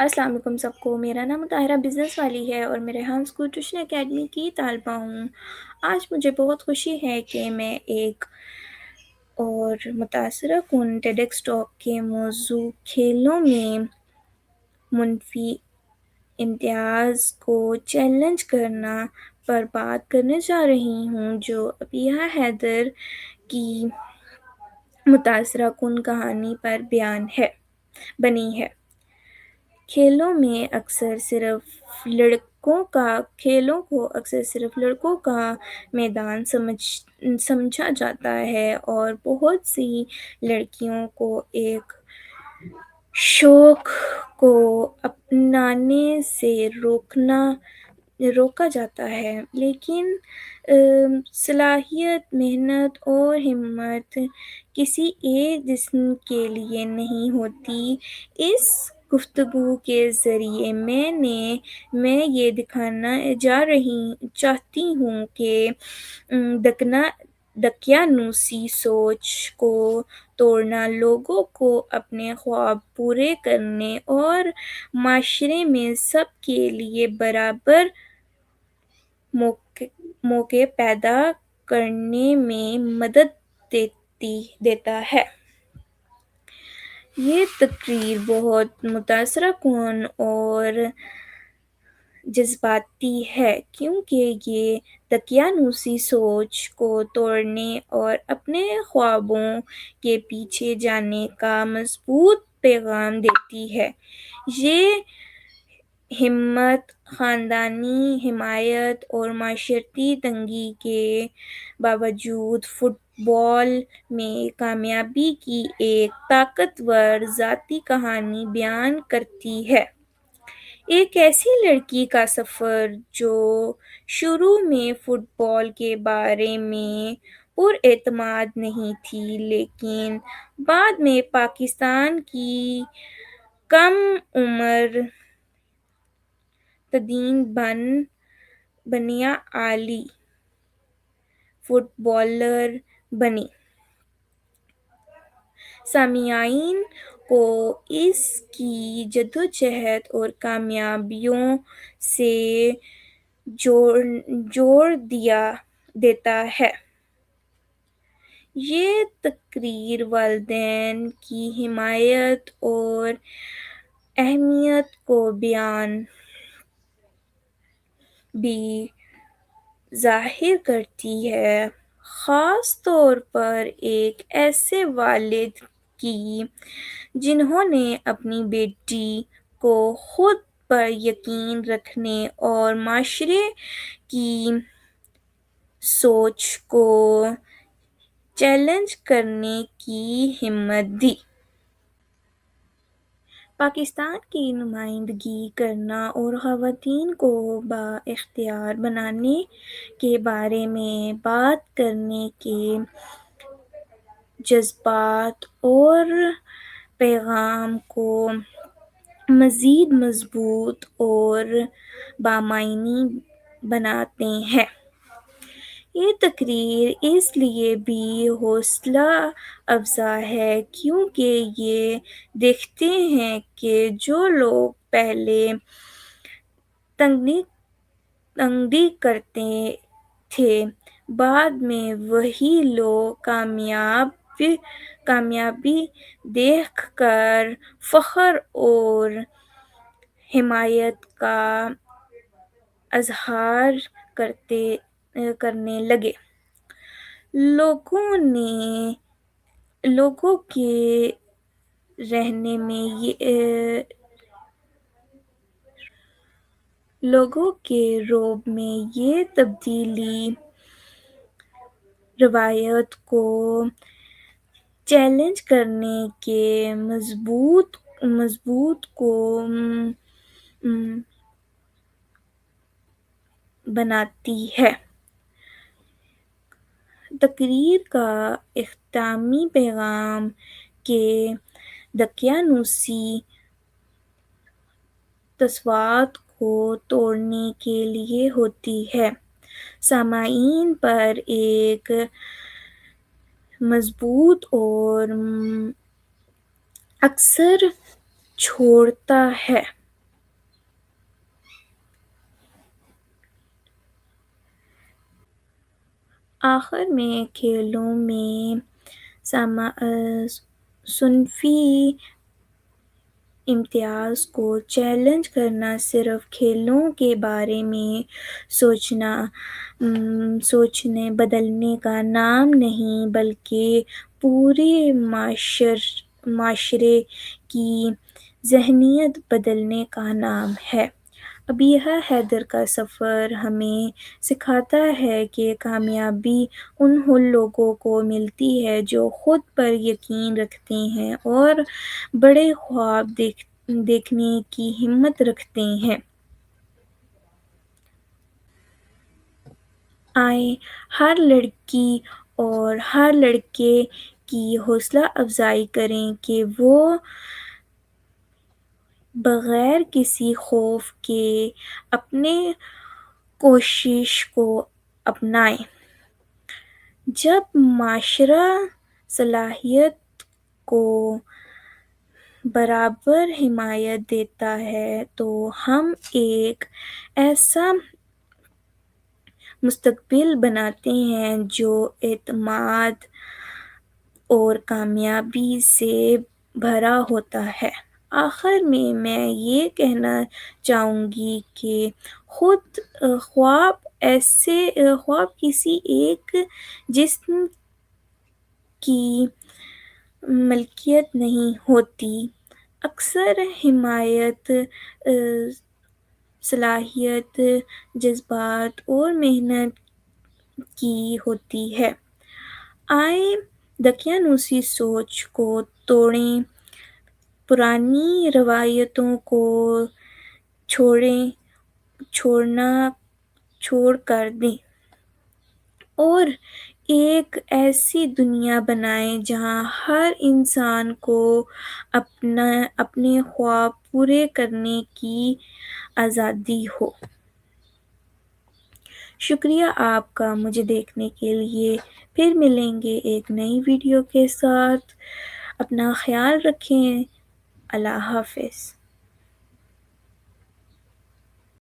السلام علیکم سب کو، میرا نام طاہرہ بزنس والی ہے اور میں ریحان اسکول ٹیوشن اکیڈمی کی طالبہ ہوں۔ آج مجھے بہت خوشی ہے کہ میں ایک اور متاثرہ کن ٹیڈکس ٹاک کے موضوع کھیلوں میں منفی امتیاز کو چیلنج کرنا پر بات کرنے جا رہی ہوں، جو عبیہ حیدر کی متاثرہ کن کہانی پر بنی ہے۔ کھیلوں کو اکثر صرف لڑکوں کا میدان سمجھا جاتا ہے اور بہت سی لڑکیوں کو ایک شوق کو اپنانے سے روکا جاتا ہے، لیکن صلاحیت، محنت اور ہمت کسی ایک جسم کے لیے نہیں ہوتی۔ اس گفتگو کے ذریعے میں یہ دکھانا چاہتی ہوں کہ دقیانوسی سوچ کو توڑنا لوگوں کو اپنے خواب پورے کرنے اور معاشرے میں سب کے لیے برابر مواقع پیدا کرنے میں مدد دیتا ہے۔ یہ تقریر بہت متاثرہ کن اور جذباتی ہے کیونکہ یہ دقیانوسی سوچ کو توڑنے اور اپنے خوابوں کے پیچھے جانے کا مضبوط پیغام دیتی ہے۔ یہ ہمت، خاندانی حمایت اور معاشرتی تنگی کے باوجود فٹ بال میں کامیابی کی ایک طاقتور ذاتی کہانی بیان کرتی ہے۔ ایک ایسی لڑکی کا سفر جو شروع میں فٹ بال کے بارے میں پر اعتماد نہیں تھی، لیکن بعد میں پاکستان کی کم عمر ترین بنیا عالمی فٹ بالر بنی۔ سامعین کو اس کی جدوجہد اور کامیابیوں سے جوڑ دیتا ہے۔ یہ تقریر والدین کی حمایت اور اہمیت کو بھی ظاہر کرتی ہے، خاص طور پر ایک ایسے والد کی جنہوں نے اپنی بیٹی کو خود پر یقین رکھنے اور معاشرے کی سوچ کو چیلنج کرنے کی ہمت دی۔ پاکستان کی نمائندگی کرنا اور خواتین کو بااختیار بنانے کے بارے میں بات کرنے کے جذبات اور پیغام کو مزید مضبوط اور بامعنی بناتے ہیں۔ یہ تقریر اس لیے بھی حوصلہ افزا ہے کیونکہ یہ دکھاتے ہیں کہ جو لوگ پہلے تنقید کرتے تھے، بعد میں وہی لوگ کامیابی دیکھ کر فخر اور حمایت کا اظہار کرنے لگے۔ لوگوں کے رعب میں یہ تبدیلی روایت کو چیلنج کرنے کے مضبوط کو بناتی ہے۔ تقریر کا اختتامی پیغام کے دقیانوسی تصورات کو توڑنے کے لیے ہوتی ہے، سامعین پر ایک مضبوط اور اثر چھوڑتا ہے۔ آخر میں کھیلوں میں صنفی امتیاز کو چیلنج کرنا صرف کھیلوں کے بارے میں سوچنے بدلنے کا نام نہیں بلکہ پورے معاشرے کی ذہنیت بدلنے کا نام ہے۔ عبیہ حیدر کا سفر ہمیں سکھاتا ہے کہ کامیابی ان لوگوں کو ملتی ہے جو خود پر یقین رکھتے ہیں اور بڑے خواب دیکھنے کی ہمت رکھتے ہیں۔ آئیں ہر لڑکی اور ہر لڑکے کی حوصلہ افزائی کریں کہ وہ بغیر کسی خوف کے اپنے کوشش کو اپنائیں۔ جب معاشرہ صلاحیت کو برابر حمایت دیتا ہے تو ہم ایک ایسا مستقبل بناتے ہیں جو اعتماد اور کامیابی سے بھرا ہوتا ہے۔ آخر میں یہ کہنا چاہوں گی کہ خواب کسی ایک جسم کی ملکیت نہیں ہوتی، اکثر ہمت، صلاحیت، جذبات اور محنت کی ہوتی ہے۔ آئیں دقیانوسی سوچ کو توڑیں، پرانی روایتوں کو چھوڑ کر دیں اور ایک ایسی دنیا بنائیں جہاں ہر انسان کو اپنے خواب پورے کرنے کی آزادی ہو۔ شکریہ آپ کا مجھے دیکھنے کے لیے۔ پھر ملیں گے ایک نئی ویڈیو کے ساتھ۔ اپنا خیال رکھیں۔ اللہ حافظ۔